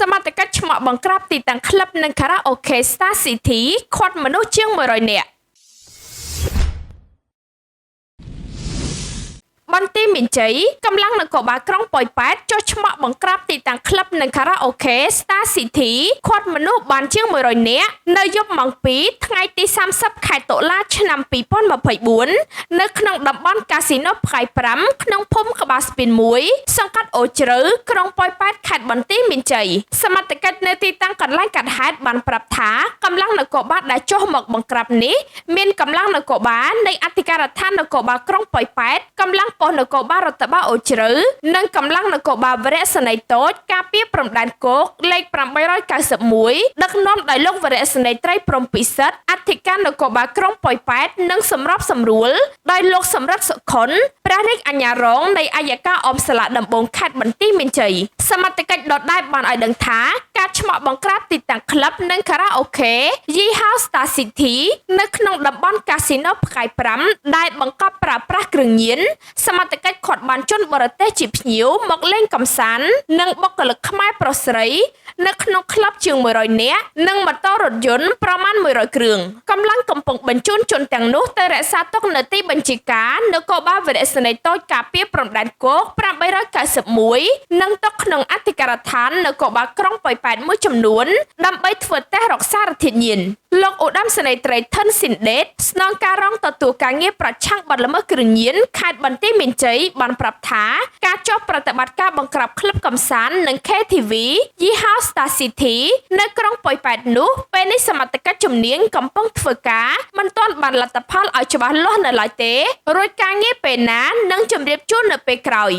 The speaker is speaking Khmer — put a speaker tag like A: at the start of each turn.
A: សមត្ថកិច្ចឆ្មក់បង្ក្រាបទីតាំងក្លឹបនិងខារ៉ាអូខេ Star City ឃាត់មនុស្សជាង100នាក់បន្ទាយមានជ័យកម្លាំងនគរបាលក្រុងប៉ោយប៉ែតចុះឆ្មក់បង្ក្រាបទីតាំងក្លឹបនិងខារ៉ាអូខេ Star City ឃាត់មនុស្សបានជាង100នាក់នៅយប់ម៉ោង2ថ្ងៃទី30ខែតុលាឆ្នាំ2024នៅក្នុងតំបន់កាស៊ីណូផ្កាយ5ក្នុងភូមិក្បាលស្ពាន1សង្កាត់អូជ្រៅក្រុងប៉ោយប៉ែតខេត្តបន្ទាយមានជ័យសមត្ថកិច្ចនៅទីតាំងកន្លែងកាត់ហេតុបានប្រាប់ថាកម្លាំងនគរបាលដែលចុះមកបង្ក្រាបនេះមានកម្លាំងនគរបាលនៃអធិការដ្ឋាននគរបាលក្រុងប៉ោយប៉ែតកម្លាំងប៉ុស្តិ៍នគរបាលរដ្ឋបាលអូជ្រៅនិងកម្លាំងនគរបាលវរៈសេនីយ៍តូចការពារព្រំដែនគោកលេខ891ដឹកនាំដោយលោកវរៈសេនីយ៍ត្រីព្រំពិសិដ្ឋអធិការនគរបាលក្រុងប៉ោយប៉ែតនិងសម្របសម្រួលដោយលោកសំរិទ្ធសុខុនព្រះរាជអាជ្ញារងនៃអัยការអមសាលាដំបងខេត្តបន្ទាយមានជ័យសមត្ថកិច្ចដដែលបានឲ្យដឹងថាការឆ្មក់បង្ក្រាបទីតាំងក្លឹបនិងខារ៉ាអូខេយីហោ Star City នៅក្នុងតំបន់កាស៊ីណូផ្កាយ5ដែលបង្កប់ប្រើប្រាស់គ្រឿងញៀនសមត្ថកិច្ចឃាត់បានជនបរទេសជាភ្ញៀវមកលេងកម្សាន្តនិងបុគ្គលិកខ្មែរប្រុសស្រីនៅក្នុងក្លឹបជាង100នាក់និងម៉ូតូរថយន្តប្រមាណ100គ្រឿងកម្លាំងកំពុងបញ្ជូនជនទាំងនោះទៅរក្សាទុកនៅទីបញ្ជាការនគរបាលវរៈសេនីយ៍តូចការពារព្រំដែនគោក891និងទុកក្នុងអធិការដ្ឋាននគរបាលក្រុងប៉ោយប៉ែតមួយចំនួនដើម្បីធ្វើតេស្តរកសារធាតុញៀនលោកឧត្តមសេនីយ៍ត្រីថិនស៊ីនដេតស្នងការរងទទួលការងារប្រឆាំងបទល្មើសគ្រឿងញៀនខេត្តបន្ទាយមានជ័យបានប្រាប់ថាការចុះប្រតិបត្តិការបង្ក្រាបក្លឹបកម្សាន្តនិង KTV យីហោ Star City នៅក្រុងប៉ោយប៉ែតនោះពេលនេះសមត្ថកិច្ចជំនាញកំពុងធ្វើការមិនទាន់បានលទ្ធផលឲ្យច្បាស់លាស់នៅឡើយទេរួចការងារពេលណានឹងជម្រាបជូននៅពេលក្រោយ